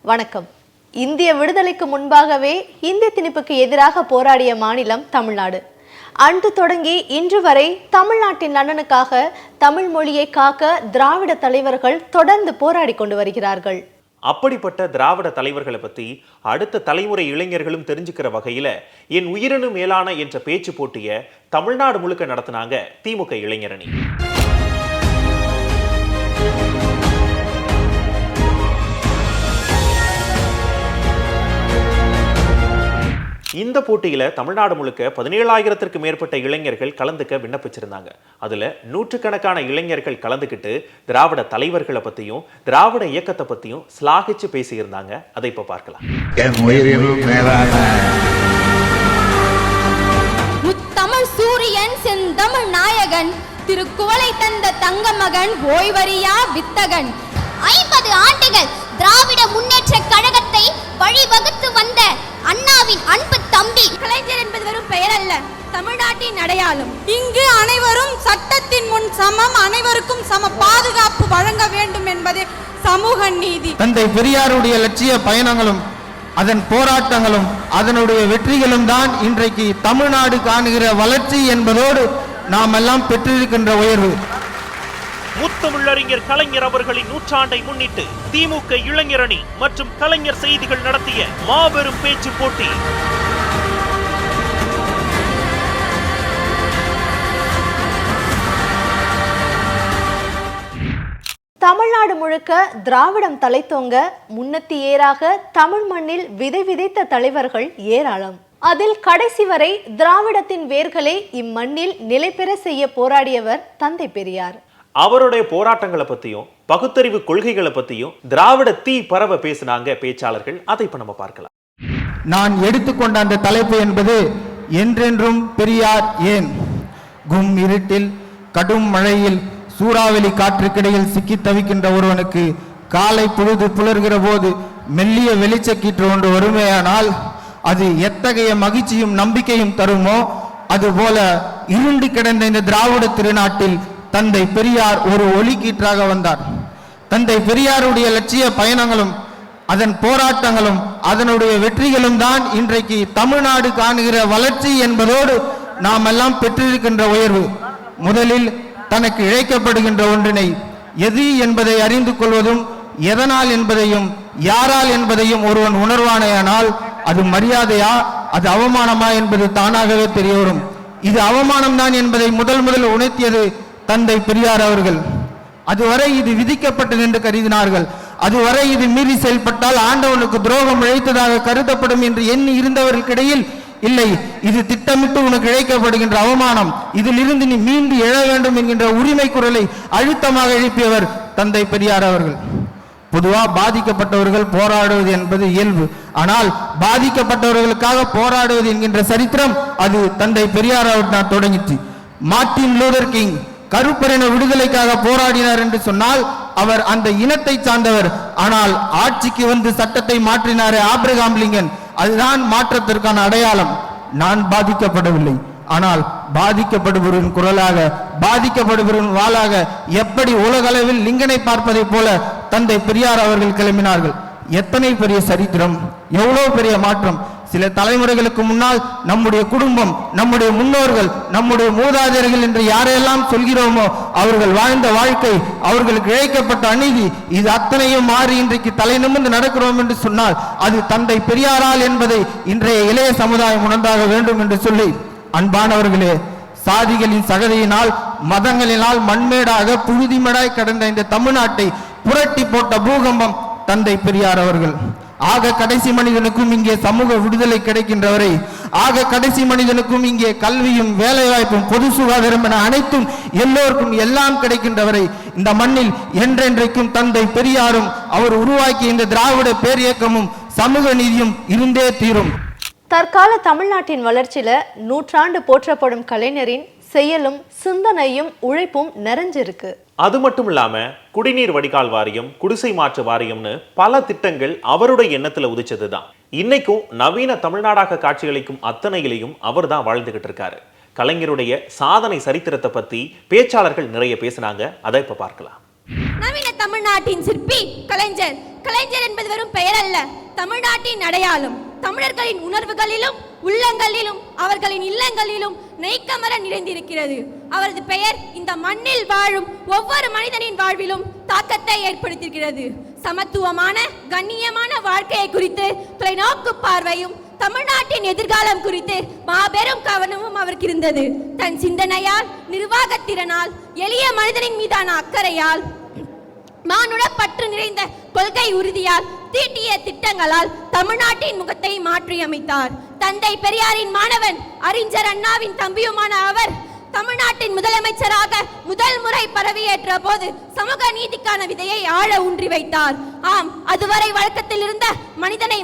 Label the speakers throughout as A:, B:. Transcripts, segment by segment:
A: வணக்கம். இந்திய விடுதலைக்கு முன்பாகவே இந்திய திணிப்புக்கு எதிராக போராடிய மாநிலம் தமிழ்நாடு. அன்று தொடங்கி இன்று வரை தமிழ்நாட்டின் நலனுக்காக தமிழ் மொழியை காக்க திராவிட தலைவர்கள் தொடர்ந்து போராடி கொண்டு வருகிறார்கள்.
B: அப்படிப்பட்ட திராவிட தலைவர்களை பத்தி அடுத்த தலைமுறை இளைஞர்களும் தெரிஞ்சுக்கிற வகையில என் உயிரினு மேலான என்ற பேச்சு போட்டிய தமிழ்நாடு முழுக்க நடத்தினாங்க திமுக இளைஞரணி. இந்த போட்டியில தமிழ்நாடு முழுக்க 17,000த்திற்கு மேற்பட்ட இளைஞர்கள் கலந்துக்க விண்ணப்பிச்சிருந்தாங்க. அதுல நூற்றுக்கணக்கான இளைஞர்கள் கலந்துக்கிட்டு திராவிட தலைவர்களை பத்தியும் திராவிட இயக்கத்தை பத்தியும் ஸ்லாகிச்சு பேசியிருந்தாங்க. அதை இப்ப பார்க்கலாம்.
C: முத்தமிழ் சூரியன் செந்தமிழ் நாயகன் திருக்குவளை தந்த தங்க மகன் ஓய்வறியா வித்தகன் 50 ஆண்டுகள் திராவிட முன்னேற்ற கழகத்தை வழிவகுத்து வந்த அண்ணாவின் அன்பு தம்பி. கலைஞர் என்பது வெறும் பெயர் அல்ல, தமிழ்நாட்டின் அடையாளம்.
D: இங்கு அனைவரும் சட்டத்தின் முன் சமம், அனைவருக்கும் சம பாதுகாப்பு வழங்க வேண்டும் என்பது சமூக நீதி.
E: தந்தை பெரியாருடைய லட்சிய பயணங்களும் அதன் போராட்டங்களும் அதனுடைய வெற்றிகளும் தான் இன்றைக்கு தமிழ்நாடு காணுகிற வளர்ச்சி என்பதோடு நாம் எல்லாம் பெற்றிருக்கின்ற உயர்வு.
B: முத்தமிழறிஞர் கலைஞர் அவர்களின் நூற்றாண்டை முன்னிட்டு திமுக இளைஞரணி மற்றும் கலைஞர் செய்திகள் நடத்திய மாபெரும் பேச்சு போட்டி.
A: தமிழ்நாடு முழுக்க திராவிடம் தலைத்தோங்க முன்னத்தி ஏறாக தமிழ் மண்ணில் விதை விதைத்த தலைவர்கள் ஏராளம். அதில் கடைசி வரை திராவிடத்தின் வேர்களை இம்மண்ணில் நிலை பெற செய்ய போராடியவர் தந்தை பெரியார்.
B: அவருடைய போராட்டங்களை பத்தியும் பகுத்தறிவு கொள்கைகளை பத்தியும் திராவிட தீ பரவ பேசினாங்க பேச்சாளர்கள். அதை இப்ப நம்ம பார்க்கலாம்.
E: நான் எடுத்துக்கொண்ட அந்த தலைப்பு என்பது என்றென்றும் பெரியார் ஏன். கும் இருட்டில் கடும் மழையில் சூறாவளி காற்றுக்கிடையில் சிக்கி தவிக்கின்ற ஒருவனுக்கு காலை பொழுது புலர்கிற போது மெல்லிய வெளிச்சக்கீற்று ஒன்று வருமையானால் அது எத்தகைய மகிழ்ச்சியும் நம்பிக்கையும் தருமோ, அதுபோல இருண்டு கிடந்த இந்த திராவிட திருநாட்டில் தந்தை பெரியார் ஒரு ஒளிக்கீற்றாக வந்தார். தந்தை பெரியாருடைய லட்சிய பயணங்களும் அதன் போராட்டங்களும் அதனுடைய வெற்றிகளும் தான் இன்றைக்கு தமிழ்நாடு காணுகிற வளர்ச்சி என்பதோடு நாம் எல்லாம் பெற்றிருக்கின்ற உயர்வு. முதலில் தனக்கு இழைக்கப்படுகின்ற ஒன்றினை எது என்பதை அறிந்து கொள்வதும் எதனால் என்பதையும் யாரால் என்பதையும் ஒருவன் உணர்வானேயானால் அது மரியாதையா அது அவமானமா என்பது தானாகவே தெரிய வரும். இது அவமானம்தான் என்பதை முதல் உணர்த்தியது தந்தை பெரியார் அவர்கள். அதுவரை இது விதிக்கப்பட்டது என்று கருதினார்கள். அதுவரை இது மீறி செயல்பட்டால் ஆண்டவனுக்கு துரோகம் இழைத்ததாக கருதப்படும் என்று எண்ணி இருந்தவர்களுக்கிடையில் இல்லை, இது திட்டமிட்டு உனக்கு இழைக்கப்படுகின்ற அவமானம், இதில் இருந்து நீ மீண்டு எழ வேண்டும் என்கின்ற உரிமை குரலை அழுத்தமாக எழுப்பியவர் தந்தை பெரியார் அவர்கள். பொதுவா பாதிக்கப்பட்டவர்கள் போராடுவது என்பது இயல்பு. ஆனால் பாதிக்கப்பட்டவர்களுக்காக போராடுவது என்கின்ற சரித்திரம் அது தந்தை பெரியார் அவர் தொடங்கிச்சு. மார்ட்டின் லூதர் கிங் கருப்பரின விடுதலைக்காக போராடினார் என்று சொன்னால் அவர் அந்த இனத்தை சார்ந்தவர். ஆனால் ஆட்சிக்கு வந்து சட்டத்தை மாற்றினாரே ஆபிரகாம் லிங்கன், அதுதான் மாற்றத்திற்கான அடையாளம். நான் பாதிக்கப்படவில்லை, ஆனால் பாதிக்கப்படுபவரின் குரலாக பாதிக்கப்படுபவரின் வாளாக எப்படி உலகளவில் லிங்கனை பார்ப்பதை போல தந்தை பெரியார் அவர்கள் கிளம்பினார்கள். எத்தனை பெரிய சரித்திரம், எவ்வளவு பெரிய மாற்றம். சில தலைமுறைகளுக்கு முன்னால் நம்முடைய குடும்பம், நம்முடைய முன்னோர்கள், நம்முடைய மூதாதையர்கள் என்று யாரெல்லாம் சொல்கிறோமோ அவர்கள் வாழ்ந்த வாழ்க்கை, அவர்களுக்கு இழைக்கப்பட்ட அநீதி, இது அத்தனையும் மாறி இன்றைக்கு தலை நிமிர்ந்து நடக்கிறோம் என்று சொன்னால் அது தந்தை பெரியாரால் என்பதை இன்றைய இளைய சமுதாயம் உணர்ந்தாக வேண்டும் என்று சொல்லி, அன்பானவர்களே, சாதிகளின் சகதியினால் மதங்களினால் மண்மேடாக புழுதிமேடாய் கடந்த இந்த தமிழ்நாட்டை புரட்டி போட்ட பூகம்பம் தந்தை பெரியார் அவர்கள். ஆக கடைசி மனிதனுக்கும் இங்கே சமூக விடுதலை கிடைக்கின்றவரை, ஆக கடைசி மனிதனுக்கும் இங்கே கல்வியும் வேலை வாய்ப்பும் பொது சுகாதாரம் என அனைத்தும் எல்லோருக்கும் எல்லாம் கிடைக்கின்றவரை இந்த மண்ணில் என்றென்றைக்கும் தந்தை பெரியாரும் அவர் உருவாக்கிய இந்த திராவிட பேரியக்கமும் சமூக நீதியும் இருந்தே தீரும்.
A: தற்கால தமிழ்நாட்டின் வளர்ச்சியில நூற்றாண்டு போற்றப்படும் கலைஞரின் செயலும் சிந்தனையும் உழைப்பும் நிறைஞ்சிருக்கு.
B: அது மட்டும் இல்லாம குடிநீர் வடிகால் வாரியம், குடிசை மாற்று வாரியம்னு பல திட்டங்கள் அவருடைய எண்ணத்துல உதிச்சதுதான். இன்னைக்கும் நவீன தமிழ்நாடாக காட்சியளிக்கும் அத்தனையிலையும் அவர் தான் வாழ்ந்துகிட்டு இருக்காரு. கலைஞருடைய சாதனை சரித்திரத்தை பத்தி பேச்சாளர்கள் நிறைய பேசினாங்க. அதை இப்ப பார்க்கலாம்.
C: நவீன தமிழ்நாட்டின் சிற்பி கலைஞர்.
D: கலைஞர் என்பது வெறும் பெயர் அல்ல, தமிழ்நாட்டின் அடையாளம். தமிழர்களின் உணர்வுகளிலும் உள்ளங்களிலும் அவர்களின் இல்லங்களிலும் நெய்க்கமர நிறைந்திருக்கிறது. அவரது பெயர் இந்த மண்ணில் வாழும் ஒவ்வொரு மனிதனின் வாழ்விலும் தாக்கத்தை ஏற்படுத்தியிருக்கிறது. சமத்துவமான கண்ணியமான வாழ்க்கையை குறித்து தொலைநோக்கு பார்வையும் தமிழ்நாட்டின் எதிர்காலம் குறித்து மாபெரும் கவனமும் அவருக்கு இருந்தது. தன் சிந்தனையால், நிர்வாகத்திறனால், எளிய மனிதனின் மீதான அக்கறையால், மானுட பற்று நிறைந்த கொள்கை உறுதியால், தீட்டிய திட்டங்களால் தமிழ்நாட்டின் முகத்தை மாற்றியமைத்தார். தந்தை பெரியாரின் மாணவன், அறிஞர் அண்ணாவின் தம்பியுமான அவர் தமிழ்நாட்டின் முதலமைச்சராக முதல் முறை பதவியேற்ற போது சமூக நீதிக்கான விதையை ஆழ ஊன்றி வைத்தார். ஆம், அதுவரை வழக்கத்தில் இருந்த மனிதனே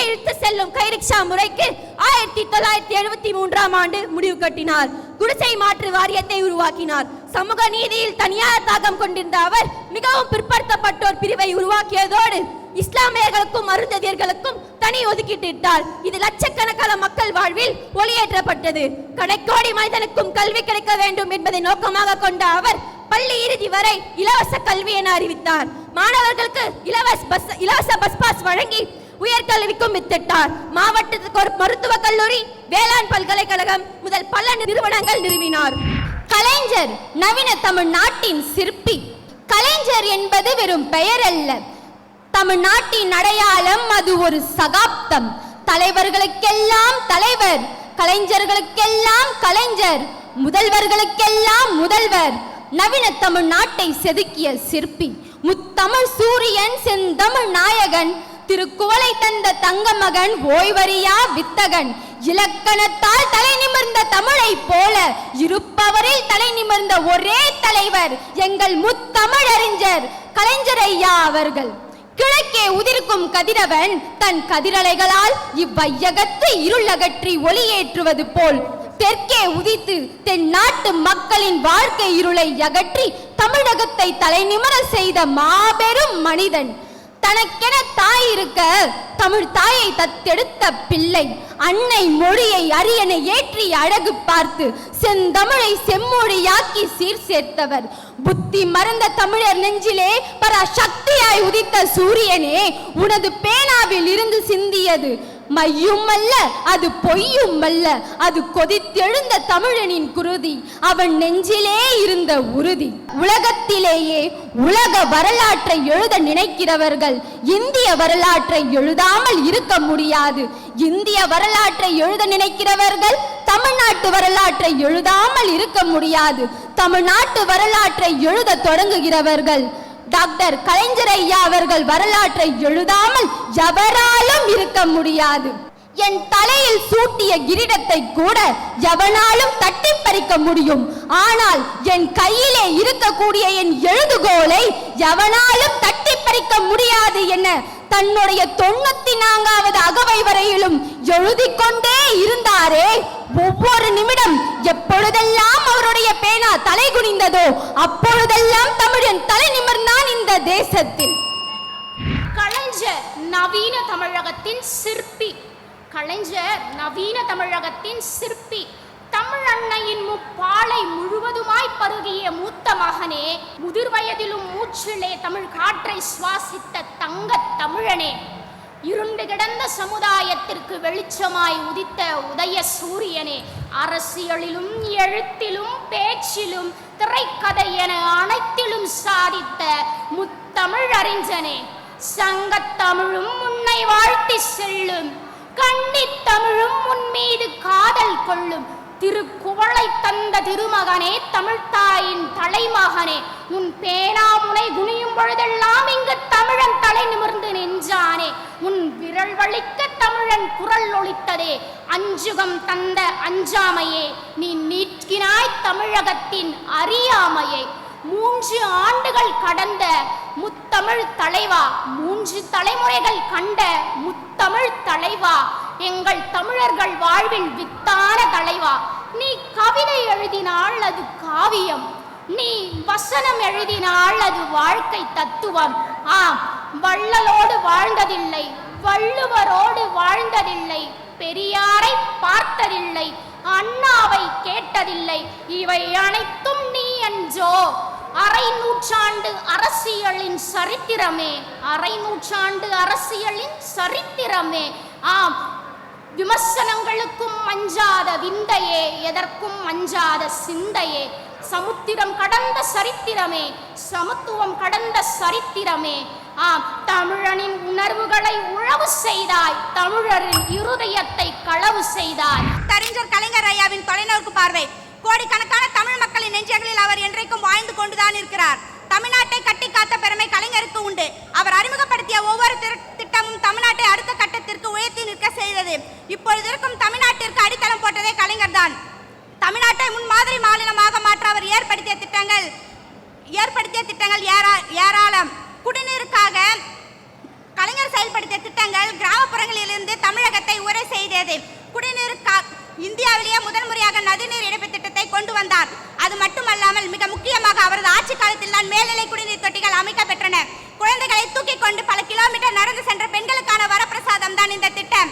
D: இழுத்து செல்லும் கைரிக்ஷா முறைக்கு 1973ஆம் ஆண்டு முடிவு கட்டினார். குடிசை மாற்று வாரியத்தை உருவாக்கினார். சமூக நீதியில் தனியார் தாகம் கொண்டிருந்த அவர் மிகவும் பிற்படுத்தப்பட்டோர் பிரிவை உருவாக்கியதோடு இஸ்லாமியர்களுக்கும் அருந்ததியர்களுக்கும் தனி ஒதுக்கீட்டிட்டார். இது லட்சக்கணக்கான மக்கள் வாழ்வில் ஒளியேற்றப்பட்டது. கடைக்கோடி மனிதனுக்கும் கல்வி கிடைக்க வேண்டும் என்பதை நோக்கமாக கொண்ட அவர் பள்ளி இறுதி வரை இலவச கல்வி என அறிவித்தார். மாணவர்களுக்கு இலவச பஸ் பாஸ் வழங்கி உயர்கல்விக்கும் வித்திட்டார். மாவட்டத்துக்கு ஒரு மருத்துவக் கல்லூரி, வேளாண் பல்கலைக்கழகம் முதல் பல நிறுவனங்கள் நிறுவினார்.
C: கலைஞர் நவீன தமிழ்நாட்டின் சிற்பி. கலைஞர் என்பது வெறும் பெயர் அல்ல, தமிழ்நாட்டின் அடையாளம். அது ஒரு சகாப்தம். தலைவர்களுக்கெல்லாம் தலைவர், கலைஞர்களுக்கெல்லாம் கலைஞர், முதல்வர்களுக்கெல்லாம் முதல்வர். நவீன தமிழ்நாட்டை செதுக்கிய சிற்பி, முத்தமிழ் சூரியன், செந்தமிழ் நாயகன், திருக்குவளை தந்த தங்கமகன், ஓய்வறியா வித்தகன். இலக்கணத்தால் தலை நிமிர்ந்த தமிழை போல இருப்பவரில் தலை நிமிர்ந்த ஒரே தலைவர் எங்கள் முத்தமிழறிஞர் கலைஞர் ஐயா அவர்கள். கிழக்கே உதிர்க்கும் கதிரவன் தன் கதிரலைகளால் இவ்வையகத்து இருளகற்றி ஒளியேற்றுவது போல் தெற்கே உதித்து தென்னாட்டு மக்களின் வாழ்க்கை இருளை அகற்றி தமிழகத்தை தலைநிமிர செய்த மாபெரும் மனிதன். தனக்கென தாய் இருக்க தமிழ் தாயை தத்தெடுத்த பிள்ளை. அன்னை மொழியை அரியணை ஏற்றி அழகு பார்த்து செந்தமிழை செம்மொழியாக்கி சீர் சேர்த்தவர். புத்தி மறந்த தமிழர் நெஞ்சிலே பராசக்தியாய் உதித்த சூரியனே, உனது பேனாவில் இருந்து சிந்தியது மையும் அல்ல, அது பொய்யும் அல்ல, அது கொதித்தெழுந்த தமிழனின் குருதி, அவன் நெஞ்சிலே இருந்த உறுதி. உலகத்திலேயே உலக வரலாற்றை எழுத நினைக்கிறவர்கள் இந்திய வரலாற்றை எழுதாமல் இருக்க முடியாது. இந்திய வரலாற்றை எழுத நினைக்கிறவர்கள் தமிழ்நாட்டு வரலாற்றை எழுதாமல் இருக்க முடியாது. தமிழ்நாட்டு வரலாற்றை எழுத தொடங்குகிறவர்கள் டாக்டர் கலைஞர் ஐயா அவர்கள் வரலாற்றை எழுதாமல் எவராலும் இருக்க முடியாது. என் தலையில் சூட்டிய கிரீடத்தை கூட எவனாலும் தட்டி பறிக்க முடியும். ஆனால் என் கையிலே இருக்கக்கூடிய என் எழுதுகோலை எவனாலும் தட்டி பறிக்க முடியாது என தன்னுடைய 94வது அகவை வரையிலும் எழுதிக் கொண்டே இருந்தாரே. ஒவ்வொரு நிமிடம் எப்பொழுதெல்லாம் அவருடைய பேனா தலை குனிந்ததோ அப்பொழுதெல்லாம் தமிழன் தலை நிமிர்ந்தான் இந்த தேசத்தில்.
F: கலைஞர் நவீன தமிழகத்தின் சிற்பி. கலைஞர் நவீன தமிழகத்தின் சிற்பி. தமிழ் அன்னையின் முப்பாலை முழுவதுமாய் பருகிய மூத்த மகனே, முதிர் வயதிலும் மூச்சிலே தமிழ் காற்றை சுவாசித்த தங்க தமிழனே, இருண்டு கிடந்த சமுதாயத்திற்கு வெளிச்சமாய் உதித்த உதய சூரியனே, அரசியலிலும் எழுத்திலும் பேச்சிலும் திரைக்கதை என அனைத்திலும் சாதித்த முத்தமிழ் அறிஞனே, சங்கத்தமிழும் உன்னை வாழ்த்தி செல்லும், கன்னித்தமிழும் உன் மீது காதல் கொள்ளும், திருக்குவளை தந்த திருமகனே, தமிழ்த்தாயின் தலைமகனே, உன் பேனாமுனை குனியும் பொழுதெல்லாம் இங்கு தமிழன் தலை நிமிர்ந்து நின்றானே, உன் விரல் வலிக்க தமிழன் குரல் ஒலித்ததே, அஞ்சுகம் தந்த அஞ்சாமையே, நீ நீக்கினாய் தமிழகத்தின் அறியாமையை. 3 ஆண்டுகள் கடந்த முத்தமிழ் தலைவா, 3 தலைமுறைகள் கண்ட முத்தமிழ் தலைவா, எங்கள் தமிழர்கள் வாழ்வின் வித்தான தலைவா, நீ கவிதை எழுதினால் அது காவியம், நீ வசனம் எழுதினால் அது வாழ்க்கை தத்துவம். ஆம், வள்ளலோடு வாழ்ந்ததில்லை, வள்ளுவரோடு வாழ்ந்ததில்லை, பெரியாரை பார்த்ததில்லை, அண்ணாவை கேட்டதில்லை, இவை அனைத்தும் நீ என்றோ. அரை நூற்றாண்டு அரசியலின் சரித்திரமே, அரை நூற்றாண்டு அரசியலின் சரித்திரமே. ஆம், விமர்சனங்களுக்கும் அஞ்சாத விந்தையே, எதற்கும் அஞ்சாத சிந்தையே, சமுத்திரம் கடந்த சரித்திரமே, சமத்துவம் கடந்த சரித்திரமே. ஆம், தமிழனின் உணர்வுகளை உழவு செய்தாய், தமிழரின் இருதயத்தை களவு செய்தாய்.
G: அறிஞர் கலைஞர் ஐயாவின் தொலைநோக்கு பார்வை, கோடிக்கணக்கான தமிழ் மக்களின் நெஞ்சங்களில் அவர் என்றைக்கும் வாழ்ந்து கொண்டுதான் இருக்கிறார். தமிழ்நாட்டை கட்டி காத்த பெருமை கலைஞருக்கு உண்டு. அவர் அறிமுகப்படுத்திய ஒவ்வொரு திட்டமும் தமிழ்நாட்டை அடுத்த கட்டத்திற்கு உயர்த்தி நிற்க செய்தது. இப்பொழுது இருக்கும் தமிழ்நாட்டிற்கு அடித்தளம் போட்டதே கலைஞர் தான். தமிழ்நாட்டை முன்மாதிரி மாநிலமாக மாற்ற அவர் ஏற்படுத்திய திட்டங்கள் ஏராளம். குடிநீருக்காக கலைஞர் செயல்படுத்திய திட்டங்கள் கிராமப்புறங்களிலிருந்து தமிழகத்தை உரை செய்தது. இந்தியாவிலேயே முதல் முறையாக நதிநீர் இணைப்பு திட்டத்தை கொண்டு வந்தார். அது மட்டுமல்லாமல் மிக முக்கியமாக அவரது ஆட்சி காலத்தில் தான் மேல்நிலை குடிநீர் தொட்டிகள் அமைக்கப்பெற்றன. குழந்தைகளை தூக்கி கொண்டு பல கிலோமீட்டர் நடந்து சென்ற பெண்களுக்கான வரப்பிரசாதம் தான் இந்த திட்டம்.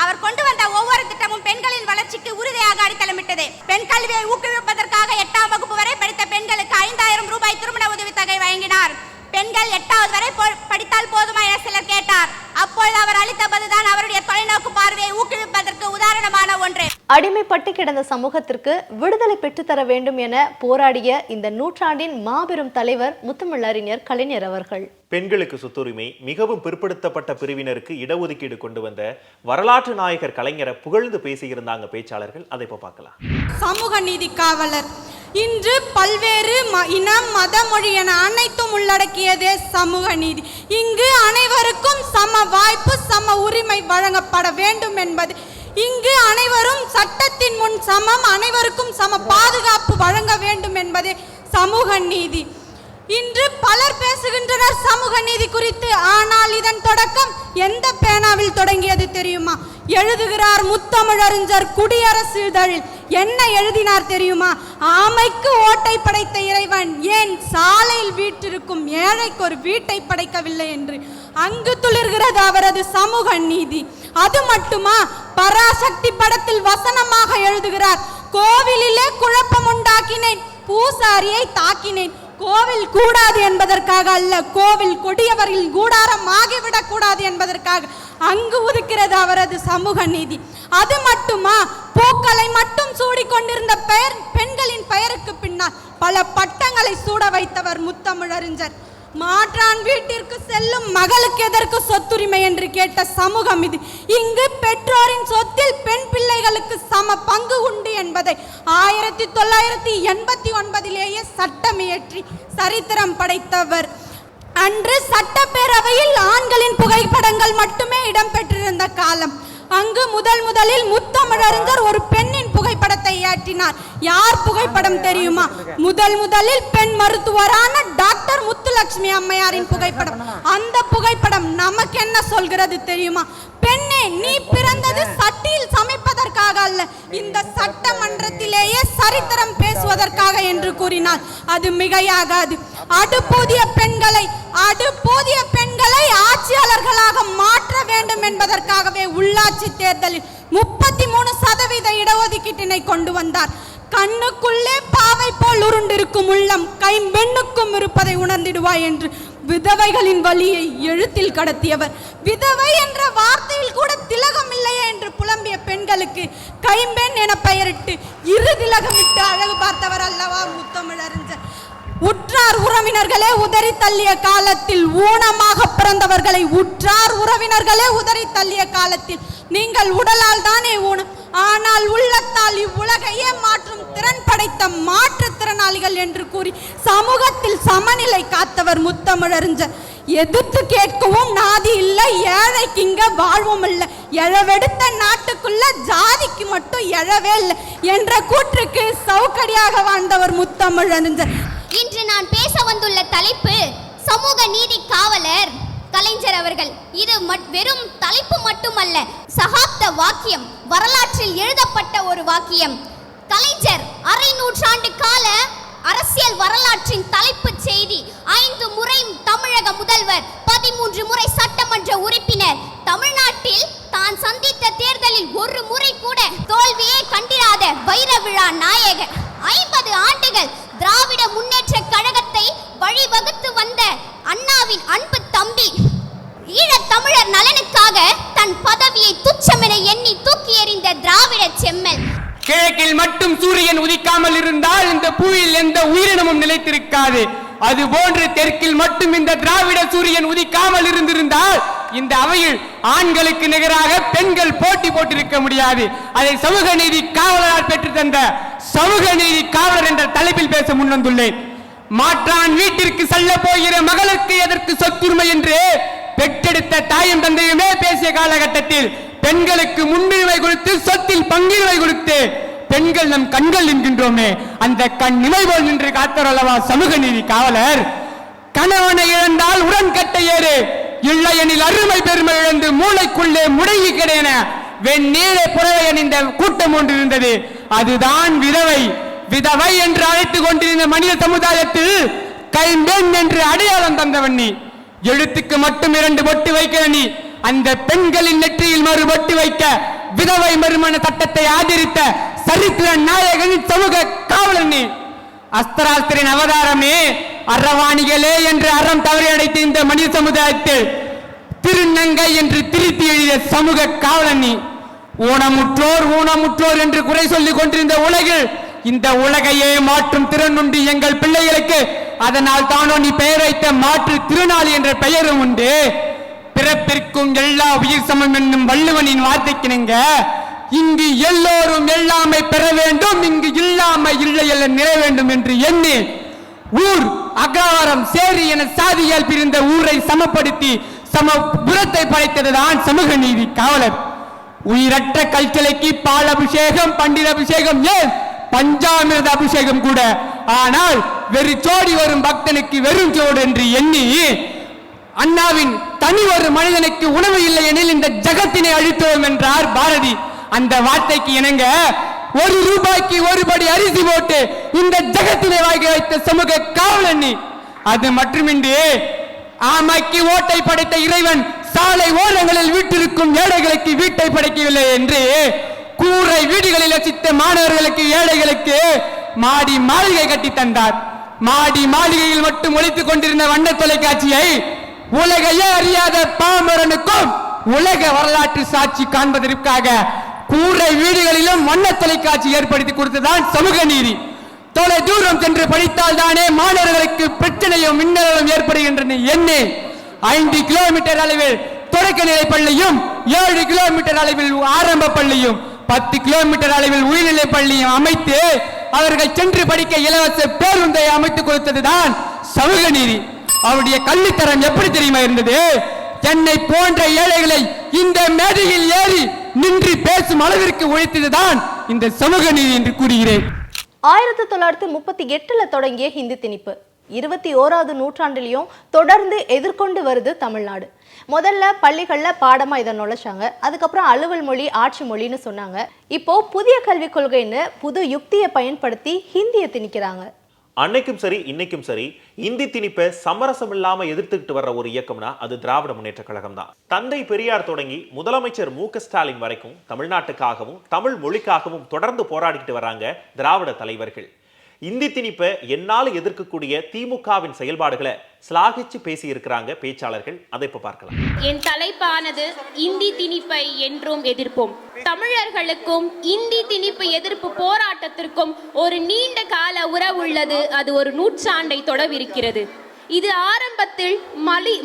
G: அவர் கொண்டு வந்த ஒவ்வொரு திட்டமும் பெண்களின் வளர்ச்சிக்கு உறுதியாக அடித்தளமிட்டது. பெண் கல்வியை ஊக்குவிப்பதற்காக 8ஆம் வகுப்பு வரை படித்த பெண்களுக்கு 5000 ரூபாய் திருமண உதவித்தொகை வழங்கினார். பெண்கள் 8வது வரை படித்தால் போதுமா என சிலர் கேட்டார். அப்பொழுது அவர் அளித்த பதில்தான் அவருடைய தொலைநோக்கு பார்வையை ஊக்குவிப்பதற்கு உதாரணமான ஒன்று.
A: அடிமைப்பட்டு கிடந்த சமூகத்திற்கு விடுதலை பெற்றுத்தர வேண்டும் என போராடிய இந்த நூற்றாண்டின் மாபெரும் தலைவர் முத்தமிழறிஞர் கலைஞர் அவர்கள்.
B: பெண்களுக்கு சொத்துரிமை, மிகவும் பிற்படுத்தப்பட்ட பிரிவினருக்கு இடஒதுக்கீடு கொண்டு வந்த வரலாற்று நாயகர் கலைஞரை புகழ்ந்து பேசியிருந்தாங்க பேச்சாளர்கள். அதை இப்போ பார்க்கலாம்.
D: சமூக நீதி காவலர் இன்று பல்வேறு இனம், மத, மொழி என அனைத்தும் உள்ளடக்கியதே சமூக நீதி. இங்கு அனைவருக்கும் சம வாய்ப்பு, சம உரிமை வழங்கப்பட வேண்டும் என்பது. இங்கு அனைவரும் சட்டத்தின் முன் சமம், அனைவருக்கும் சம பாதுகாப்பு வழங்க வேண்டும் என்பதே சமூக நீதி. இன்று பலர் பேசுகின்றனர் சமூக நீதி குறித்து. ஆனால் இதன் தொடக்கம் எந்த பேனாவில் தொடங்கியது தெரியுமா? எழுதுகிறார் முத்தமிழறிஞர் குடியரசு இதழில். என்ன எழுதினார் தெரியுமா? ஆமைக்கு ஓட்டை படைத்த இறைவன் ஏன் சாலையில் வீற்றிருக்கும் ஏழைக்கு ஒரு வீட்டை படைக்கவில்லை என்று. அங்கு துளிர்கிறது அவரது சமூக நீதி. அது மட்டுமா, பராசக்தி படத்தில் வசனமாக எழுதுகிறார், கோவிலிலே குழப்பம் உண்டாக்கினேன், பூசாரியை தாக்கினேன். கோவில் கூடாது என்பதற்காக அல்ல, கோவில் கொடியவரில் கூடாரம் ஆகிவிடக் கூடாது என்பதற்காக அங்கு உதிக்கிறது அவரது சமூக நீதி. அது மட்டுமா, பூக்களை மட்டும் சூடிக்கொண்டிருந்த பெண்களின் பெயருக்கு பின்னால் பல பட்டங்களை சூட வைத்தவர் முத்தமிழறிஞர். மாற்றான் வீட்டிற்கு செல்லும் மகளுக்கு எதற்கு சொத்துரிமை என்று கேட்ட சமூகம் இது. இங்கு பெற்றோரின் சொத்தில் பெண் பிள்ளைகளுக்கு சம பங்கு உண்டு என்பதை 1989 சட்டம் இயற்றி சரித்திரம் படைத்தவர். அன்று சட்டப்பேரவையில் ஆண்களின் புகைப்படங்கள் மட்டுமே இடம்பெற்றிருந்த காலம். அங்கு முதலில் முத்தமிழறிஞர் ஒரு பெண்ணின் புகைப்படத்தை ஏற்றினார். யார் புகைப்படம் தெரியுமா? முதலில் பெண் மருத்துவரான டாக்டர் முத்துலட்சுமி அம்மையாரின் புகைப்படம். அந்த புகைப்படம் நமக்கு என்ன சொல்கிறது தெரியுமா? பெண்ணே, நீ பிறந்தது சட்டியில் சமைப்பதற்காக அல்ல, இந்த சட்டமன்றத்திலேயே சரித்திரம் பேசுவதற்காக என்று கூறினால் அது மிகையாகாது. அடுப்பூதிய பெண்களை ஆட்சியாளர்களாக மாற்ற வேண்டும் என்பதற்காகவே உள்ளாட்சி தேர்தலில் 33% இடஒதுக்கீட்டினை கொண்டு வந்தார். கண்ணுக்குள்ளே பாவை போல் உருண்டிருக்கும் உள்ளம் கைம்பெண்ணுக்கும் இருப்பதை உணர்ந்திடுவாய் என்று விதவைகளின் வலியை எழுத்தில் கடத்தியவர். விதவை என்ற வார்த்தையில் கூட திலகம் இல்லையே என்று புலம்பிய பெண்களுக்கு கைம்பெண் என பெயரிட்டு இரு திலகமிட்டு அழகு பார்த்தவர் அல்லவா முத்தமிழறிஞர். உற்றார் உறவினர்களே உதறி தள்ளிய காலத்தில், ஊனமாக பிறந்தவர்களை உற்றார் உறவினர்களே உதறி தள்ளிய காலத்தில் நீங்கள் உடலால் தானே ஊனம், ஆனால் உள்ளத்தால் இவ்வுலகையே மாற்றும் திறன் படைத்த மாற்றுத்திறனாளிகள் என்று கூறி சமூகத்தில் சமநிலை காத்தவர் முத்தமிழறிஞர். எதிர்த்து கேட்கவும் நாதி இல்லை, ஏழைக்கு இங்க வாழ்வும் இல்லை, எழவெடுத்த நாட்டுக்குள்ள ஜாதிக்கு மட்டும் எழவே இல்லை என்ற கூற்றுக்கு சவுக்கடியாக வாழ்ந்தவர் முத்தமிழறிஞர்.
C: இன்று நான் பேச வந்துள்ள தலைப்பு சமூக நீதி காவலர் கலைஞர் அவர்கள். இது வெறும் தலைப்பு மட்டுமல்ல, சகாப்த வாக்கியம், வரலாற்றில் எழுதப்பட்ட ஒரு வாக்கியம். கலைஞர் அரை நூற்றாண்டு கால அரசியல் வரலாற்றின் தலைப்புச் செய்தி. 5 முறை தமிழக முதல்வர், 13 முறை சட்டமன்ற உறுப்பினர், தமிழ்நாட்டில் தான் சந்தித்த தேர்தலில் ஒரு முறை கூட தோல்வியே கண்டிராத வைர விழா நாயகர், 50 ஆண்டுகள் திராவிட முன்னேற்ற கழகத்தை வழிவகுத்து வந்த அண்ணாவின் அன்பு தம்பி ஈழத் தமிழர் நலனுக்காக தன் பதவியை துச்சமென எண்ணி தூக்கி எறிந்த திராவிட செம்மல்.
H: கிழக்கில் மட்டும் சூரியன் உதிக்காமல் இருந்தால் இந்த பூவில் எந்த உயிரினமும் நிலைத்திருக்காது. அதுபோன்று தெற்கில் மட்டும் இந்த திராவிட சூரியன் உதிக்காமல் இருந்திருந்தால் இந்த அவையில் ஆண்களுக்கு நிகராக பெண்கள் போட்டி போட்டிருக்க முடியாது. அதை சமூக நீதி காவலரால் பெற்று தந்த சமூக நீதி காவலர் என்ற தலைப்பில் பேச முன்வந்துள்ளேன். மாற்றான் வீட்டிற்கு செல்ல போகிற மகளுக்கு எதற்கு சொத்துரிமை என்று பெற்றெடுத்த தாயும் தந்தையுமே பேசிய காலகட்டத்தில் பெண்களுக்கு முன்னுரிமை கொடுத்து சொத்தில் பங்கிரிமை கொடுத்து பெண்கள் நம் கண்கள் என்கின்றோமே, அந்த கண் நிமை போல் நின்று காத்தரல்லவா சமூக நீதி காவலர். கணவனை இழந்தால் உடன் கட்ட ஏறு, இல்லையெனில் அருமை பெருமை இழந்து மூளைக்குள்ளே முடங்கி கிடையன வெண்ணீர புறவை அணிந்த கூட்டம் ஒன்று இருந்தது. அதுதான் விதவை. விதவை என்று அழைத்துக் கொண்டிருந்த மனித சமுதாயத்தில் கைம்பெண் என்று அடையாளம் தந்தவன் நீ. எழுத்துக்கு மட்டும் 2 பொட்டு வைக்கிற நீ அந்த பெண்களின் நெற்றியில் மறு பொட்டு வைக்க விதவை மறுமண சட்டத்தை ஆதரித்த சரித்திர நாயகனின் சமூக காவலர் நீ. அஸ்தராஸ்திரின் அவதாரமே அறவாணிகளே என்று அறம் தவறி அடைத்த இந்த மனித சமுதாயத்தில் திருநங்கை என்று திருத்தி எழுதிய சமூக காவலர் நீ. ஊனமுற்றோர் ஊனமுற்றோர் என்று குறை சொல்லிக் கொண்டிருந்த உலகில் இந்த உலகையே மாற்றும் திறனுண்டு எங்கள் பிள்ளைகளுக்கு. அதனால் தானோ நீ பெயர் வைத்த மாற்று திருநாள் என்ற பெயரும் உண்டு. பிறப்பிற்கும் எல்லா உயிர் சமம் என்னும் வள்ளுவனின் வார்த்தைக்கிணங்க இங்கு எல்லோரும் எல்லாமை பெற வேண்டும், இங்கு இல்லாமை இல்லை எல்ல நிறை வேண்டும் என்று எண்ணி ஊர் அகாரம் சேரி என சாதியால் பிரிந்த ஊரை சமப்படுத்தி சமபுரத்தை படைத்ததுதான் சமூக நீதி காவலர். உயிரற்ற கல்கிளைக்கு பால் அபிஷேகம் பண்டித அபிஷேகம் ஏன் பஞ்சாமிரத அபிஷேகம் கூட. ஆனால் வெறிச்சோடி வரும் பக்தனுக்கு வெறும் சோடு என்று எண்ணி அண்ணாவின் தனி ஒரு மனிதனுக்கு உணவு இல்லை எனில் இந்த ஜகத்தினை அழித்தோம் என்றார் பாரதி. அந்த வார்த்தைக்கு இணங்க 1 ரூபாய்க்கு 1 படி அரிசி போட்டு இந்த ஜகத்தினை வாங்கி வைத்த சமூக காவலன் நீ. அது மட்டுமின்றி ஆமைக்கு ஓட்டை படைத்த இறைவன் சாலை ஓரங்களில் வீட்டிற்கும் ஏழைகளுக்கு வீட்டை படைக்கவில்லை என்று கூரை வீடுகளில் வசித்த மாணவர்களுக்கு ஏழைகளுக்கு மாடி மாளிகை கட்டி தந்தார். மாடி மாளிகையில் மட்டும் ஒலித்துக் கொண்டிருந்த வண்ண தொலைக்காட்சியை உலகையே அறியாத பாமரனுக்கும் உலக வரலாற்று சாட்சி காண்பதற்காக கூரை வீடுகளிலும் வண்ண தொலைக்காட்சி ஏற்படுத்தி கொடுத்ததான் சமூக நீதி. தொலை தூரம் சென்று படித்தால் தானே மாணவர்களுக்கு பிரச்சனையும் மின்னலும் ஏற்படுகின்றன. என்ன 5 கிலோமீட்டர் அளவில் தொடக்க நிலை பள்ளியும் 7 கிலோமீட்டர் அளவில் ஆரம்ப பள்ளியும் 10 கிலோமீட்டர் அளவில் உயர்நிலை பள்ளியும் அமைத்து அவர்கள் சென்று படிக்க இலவச பேருந்தை அமைத்துக் கொடுத்ததுதான் சமூக நீதி. அவருடைய கல்வித்தரம் எப்படி தெரியுமா இருந்தது? என்னை போன்ற ஏழைகளை இந்த மேடையில் ஏறி நின்று பேசும் அளவிற்கு உழைத்ததுதான் இந்த சமூக நீதி என்று கூறுகிறேன்.
A: 1938 தொடங்கிய ஹிந்தி திணிப்பு 21வது நூற்றாண்டிலையும் தொடர்ந்து எதிர்கொண்டு வருது தமிழ்நாடு. முதல்ல பள்ளிகள்ல பாடமா இதை நுழைச்சாங்க, அதுக்கப்புறம் அலுவல் மொழி ஆட்சி மொழின்னு சொன்னாங்க. இப்போ புதிய கல்விக் கொள்கைன்னு புது யுக்தியை பயன்படுத்தி ஹிந்தியை திணிக்கிறாங்க.
B: அன்னைக்கும் சரி இன்னைக்கும் சரி இந்தி திணிப்பை சமரசம் இல்லாம எதிர்த்துக்கிட்டு வர்ற ஒரு இயக்கம்னா அது திராவிட முன்னேற்ற கழகம் தான். தந்தை பெரியார் தொடங்கி முதலமைச்சர் மு.க. ஸ்டாலின் வரைக்கும் தமிழ்நாட்டுக்காகவும் தமிழ் மொழிக்காகவும் தொடர்ந்து போராடிக்கிட்டு வராங்க திராவிட தலைவர்கள். இந்தி திணிப்பை என்னால் எதிர்க்கக்கூடிய திமுகவின் செயல்பாடுகளை ஸ்லாகிச்சு பேசி இருக்கிறாங்க பேச்சாளர்கள். அதை இப்ப பார்க்கலாம்.
F: என் தலைப்பானது இந்தி திணிப்பை என்றும் எதிர்ப்போம். தமிழர்களுக்கும் இந்தி திணிப்பு எதிர்ப்பு போராட்டத்திற்கும் ஒரு நீண்ட கால உறவு உள்ளது. அது ஒரு நூற்றாண்டை தொடவிருக்கிறது. இது ஆரம்பத்தில்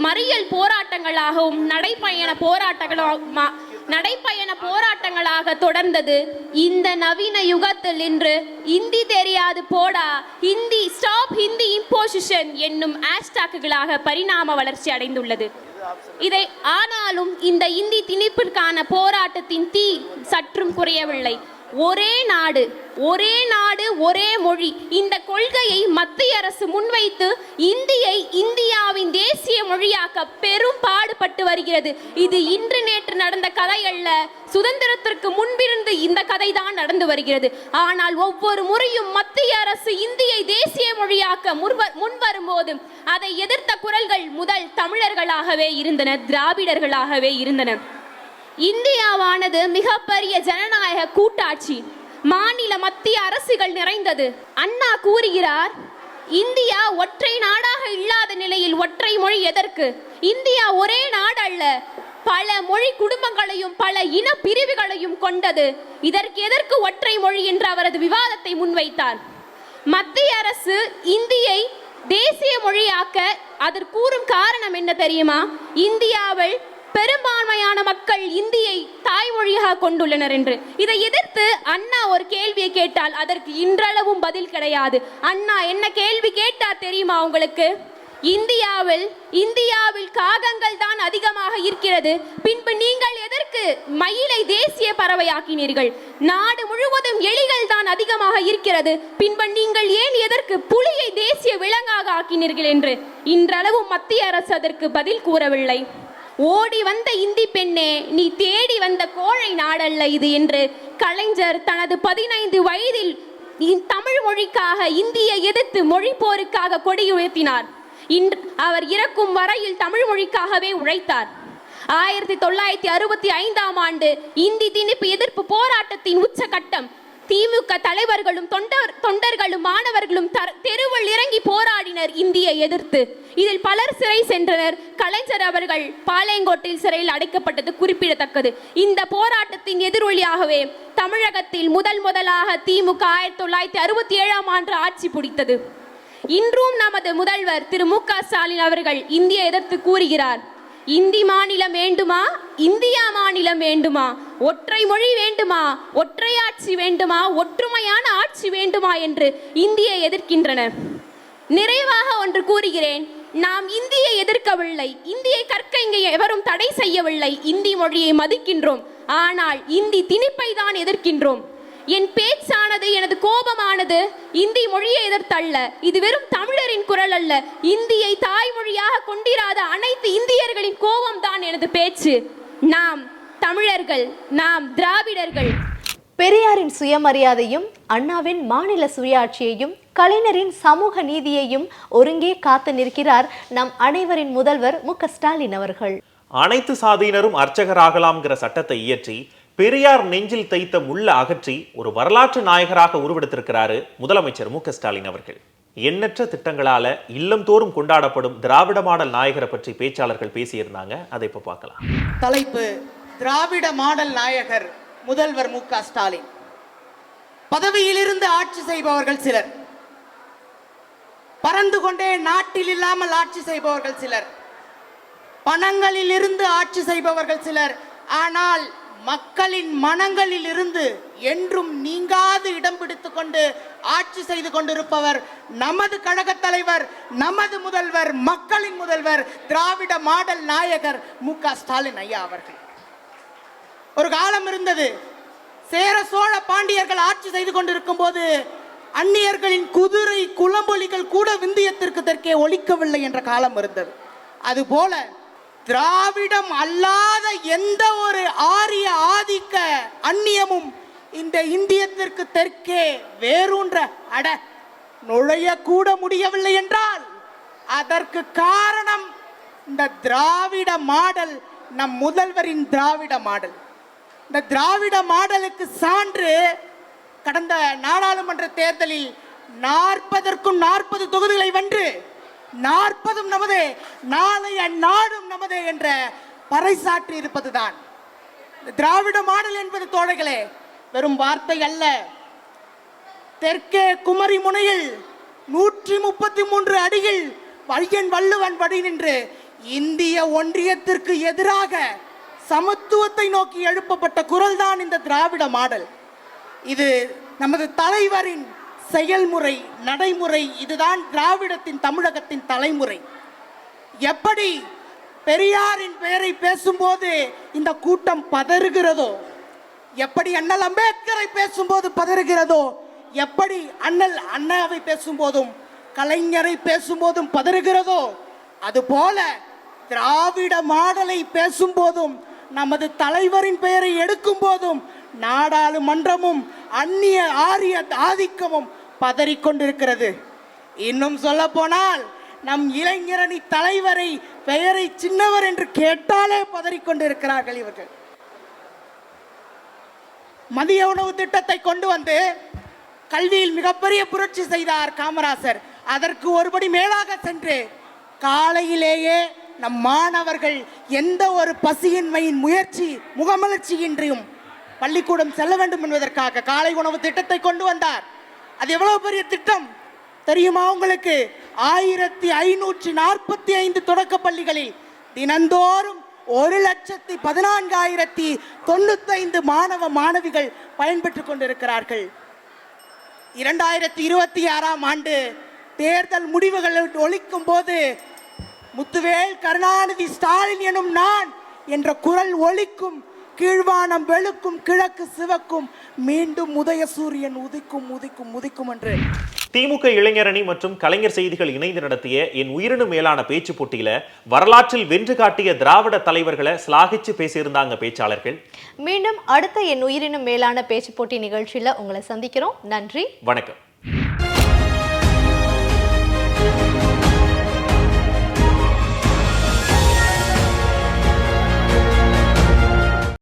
F: மறியல் போராட்டங்களாகவும் நடைப்பயண போராட்டங்களாக தொடர்ந்தது. இந்த நவீன யுகத்தில் இன்று இந்தி தெரியாது போடா, ஹிந்தி ஸ்டாப் ஹிந்தி இம்போசிஷன் என்னும் ஹேஷ்டாக்குகளாக பரிணாம வளர்ச்சி அடைந்துள்ளது. ஆனாலும் இந்த இந்தி திணிப்பிற்கான போராட்டத்தின் தீ சற்றும் குறையவில்லை. ஒரே நாடு ஒரே மொழி இந்த கொள்கையை மத்திய அரசு முன்வைத்து இந்தியை இந்தியாவின் தேசிய மொழியாக்க பெரும் பாடுபட்டு வருகிறது. இது இன்று நேற்று நடந்த கதை அல்ல. சுதந்திரத்திற்கு முன்பிருந்து இந்த கதை தான் நடந்து வருகிறது. ஆனால் ஒவ்வொரு முறையும் மத்திய அரசு இந்தியை தேசிய மொழியாக்க முன்வரும்போது அதை எதிர்த்த குரல்கள் முதல் தமிழர்களாகவே இருந்தன, திராவிடர்களாகவே இருந்தன. இந்தியாவானது மிகப்பெரிய ஜனநாயக கூட்டாட்சி, மாநில மத்திய அரசுகள் நிறைந்தது. அண்ணா கூறுகிறார், இந்தியா ஒற்றை நாடாக இல்லாத நிலையில் ஒற்றை மொழி எதற்கு? இந்தியா ஒரே நாடு அல்ல, பல மொழி குடும்பங்களையும் பல இன பிரிவுகளையும் கொண்டது. இதற்கு எதற்கு ஒற்றை மொழி என்று அவரது விவாதத்தை முன்வைத்தார். மத்திய அரசு இந்தியை தேசிய மொழியாக்க அதற்கு கூறும் காரணம் என்ன தெரியுமா? இந்தியாவில் பெரும்பான்மையான மக்கள் இந்தியை தாய்மொழியாக கொண்டுள்ளனர் என்று. இதை எதிர்த்து அண்ணா ஒரு கேள்வியை கேட்டால் அதற்கு இன்றளவும் பதில் கிடையாது. அண்ணா என்ன கேள்வி கேட்டார் தெரியுமா உங்களுக்கு? இந்தியாவில் காகங்கள் தான் அதிகமாக இருக்கிறது, பின்பு நீங்கள் எதற்கு மயிலை தேசிய பறவையாக்கினீர்கள்? நாடு முழுவதும் எலிகள் தான் அதிகமாக இருக்கிறது, பின்பு நீங்கள் ஏன் எதற்கு புலியை தேசிய விலங்காக ஆக்கினீர்கள் என்று இன்றளவும் மத்திய அரசு அதற்கு பதில் கூறவில்லை. ஓடி வந்த இந்தி பெண்ணே, நீ தேடி வந்த கோழை நாடல்ல இது என்று கலைஞர் தனது 15 வயதில் தமிழ் மொழிக்காக இந்தியை எதிர்த்து மொழி போருக்காக கொடி உயர்த்தினார். அவர் இறக்கும் வரையில் தமிழ் மொழிக்காகவே உழைத்தார். 1965ஆம் ஆண்டு இந்தி திணிப்பு எதிர்ப்பு போராட்டத்தின் உச்சகட்டம். திமுக தலைவர்களும் தொண்டர்களும் மாணவர்களும் தெருவில் இறங்கி போராடினர் இந்தியை எதிர்த்து. இதில் பலர் சிறை சென்றனர். கலைஞர் அவர்கள் பாளையங்கோட்டில் சிறையில் அடைக்கப்பட்டது குறிப்பிடத்தக்கது. இந்த போராட்டத்தின் எதிரொலியாகவே தமிழகத்தில் முதலாக திமுக 1967ஆம் ஆண்டு ஆட்சி பிடித்தது. இன்றும் நமது முதல்வர் திரு மு க ஸ்டாலின் அவர்கள் இந்தியை எதிர்த்து கூறுகிறார். இந்தி மாநிலம் வேண்டுமா, இந்தியா மாநிலம் வேண்டுமா, ஒற்றை மொழி வேண்டுமா, ஒற்றையாட்சி வேண்டுமா, ஒற்றுமையான ஆட்சி வேண்டுமா என்று இந்தியை எதிர்க்கின்றனர். நிறைவாக ஒன்று கூறுகிறேன். நாம் இந்தியை எதிர்க்கவில்லை, இந்தியை கற்க இங்கே எவரும் தடை செய்யவில்லை, இந்தி மொழியை மதிக்கின்றோம். ஆனால் இந்தி திணிப்பை தான் எதிர்க்கின்றோம். என் பேச்சானது, எனது கோபமானது இந்தி மொழியை எதிர்த்தல்ல. இது வெறும் தமிழரின் குரல் அல்ல. இந்தியை தாய்மொழியாக கொண்டிராத அனைத்து இந்தியர்களின் கோபம் தான் எனது பேச்சு. நாம் தமிழர்கள், நாம் திராவிடர்கள்.
A: பெரியாரின் சுயமரியாதையும் அண்ணாவின் மாநில சுயாட்சியையும் கலைஞரின் சமூக நீதியையும் ஒருங்கே காத்து நிற்கிறார் நம் அனைவரின் முதல்வர் மு க ஸ்டாலின் அவர்கள்.
B: அனைத்து சாதியினரும் அர்ச்சகராகலாம்ங்கிற சட்டத்தை இயற்றி பெரியார் நெஞ்சில் தைத்த முள்ள அகற்றி ஒரு வரலாற்று நாயகராக உருவெடுத்திருக்கிறாரு முதலமைச்சர் மு க ஸ்டாலின் அவர்கள். எண்ணற்ற திட்டங்களால இல்லம் தோறும் கொண்டாடப்படும் திராவிட மாடல் நாயகரை பற்றி பேச்சாளர்கள் பேசியிருந்தாங்க. அதை இப்ப பார்க்கலாம்.
I: தலைப்பு: திராவிட மாடல் நாயகர் முதல்வர் மு க ஸ்டாலின். பதவியிலிருந்து ஆட்சி செய்பவர்கள் சிலர், பறந்து கொண்டே நாட்டில் இல்லாமல் ஆட்சி செய்பவர்கள் சிலர், பணங்களில் இருந்து ஆட்சி செய்பவர்கள் சிலர், ஆனால் மக்களின் மனங்களில் இருந்து என்றும் நீங்காது இடம் பிடித்துக் கொண்டு ஆட்சி செய்து கொண்டிருப்பவர் நமது கழக தலைவர், நமது முதல்வர், மக்களின் முதல்வர், திராவிட மாடல் நாயகர் மு க ஸ்டாலின் ஐயா அவர்கள். ஒரு காலம் இருந்தது, சேர சோழ பாண்டியர்கள் ஆட்சி செய்து கொண்டிருக்கும் போது அந்நியர்களின் குதிரை குளம்பொலிகள் கூட விந்தியத்திற்கு தெற்கே ஒலிக்கவில்லை என்ற காலம் இருந்தது. அதுபோல திராவிடம் அல்லாத எந்த ஒரு ஆரிய ஆதிக்க அந்நியமும் இந்த இந்தியத்திற்கு தெற்கே வேரூன்ற நுழைய கூட முடியவில்லை என்றால் அதற்கு காரணம் இந்த திராவிட மாடல், நம் முதல்வரின் திராவிட மாடல். இந்த திராவிட மாடலுக்கு சான்று கடந்த நாடாளுமன்ற தேர்தலில் 40க்கும் 40 தொகுதிகளை வென்று 40ம் நமதே, நாளைய நாடும் நமதே என்ற பறைசாற்றி இருப்பதுதான் திராவிட மாடல் என்பது. தோழர்களே, வெறும் வார்த்தை அல்ல. தெற்கே குமரி முனையில் 133 அடியில் வையன் வள்ளுவன் வழி நின்று இந்திய ஒன்றியத்திற்கு எதிராக சமத்துவத்தை நோக்கி எழுப்பப்பட்ட குரல் தான் இந்த திராவிட மாடல். இது நமது தலைவரின் செயல்முறை, நடைமுறை. இதுதான் திராவிடத்தின், தமிழகத்தின் தலைமுறை. எப்படி பெரியாரின் பெயரை பேசும்போது இந்த கூட்டம் பதறுகிறதோ, எப்படி அண்ணல் அம்பேத்கரை பேசும்போது பதறுகிறதோ, எப்படி அண்ணல் அண்ணாவை பேசும்போதும் கலைஞரை பேசும்போதும் பதறுகிறதோ, அதுபோல திராவிட மாடலை பேசும்போதும் நமது தலைவரின் பெயரை எடுக்கும் போதும் நாடாளுமன்றமும் அந்நிய ஆரிய ஆதிக்கமும் பதறிக்கொண்டிருக்கிறது. இன்னும் சொல்ல போனால் நம் இளைஞரணி தலைவரை பெயரை சின்னவர் என்று கேட்டாலே பதறிக்கொண்டிருக்கிறார்கள் இவர்கள். மதிய உணவு திட்டத்தை கொண்டு வந்து கல்வியில் மிகப்பெரிய புரட்சி செய்தார் காமராசர். அதற்கு ஒருபடி மேலாக சென்று காலையிலேயே நம் மாணவர்கள் எந்த ஒரு பசியின்மையின் முகமலர்ச்சியின்றியும் பள்ளிக்கூடம் செல்ல வேண்டும் என்பதற்காக காலை உணவு திட்டத்தை கொண்டு வந்தார். அது எவ்வளவு பெரிய திட்டம் தெரியுமா உங்களுக்கு? 1545 தொடக்க பள்ளிகளில் தினந்தோறும் 1,14,095 மாணவ மாணவிகள் பயன்பெற்றுக் கொண்டிருக்கிறார்கள். 2026ஆம் ஆண்டு தேர்தல் முடிவுகள் ஒலிக்கும் போது முத்துவேல் கருணாநிதி ஸ்டாலின் எனும் நான் என்ற குரல் ஒலிக்கும். கீழ்வானம் வெளுக்கும், கிழக்கு சிவக்கும், மீண்டும் உதயசூரியன் உதிக்கும் உதிக்கும் உதிக்கும் என்று.
B: திமுக இளைஞரணி மற்றும் கலைஞர் செய்திகள் இணைந்து நடத்திய என் உயிரினும் மேலான பேச்சு போட்டியில வரலாற்றில் வென்று காட்டிய திராவிட தலைவர்களை சிலாகிச்சு பேசியிருந்தாங்க பேச்சாளர்கள்.
A: மீண்டும் அடுத்த என் உயிரினும் மேலான பேச்சு போட்டி நிகழ்ச்சியில உங்களை சந்திக்கிறோம். நன்றி,
B: வணக்கம்.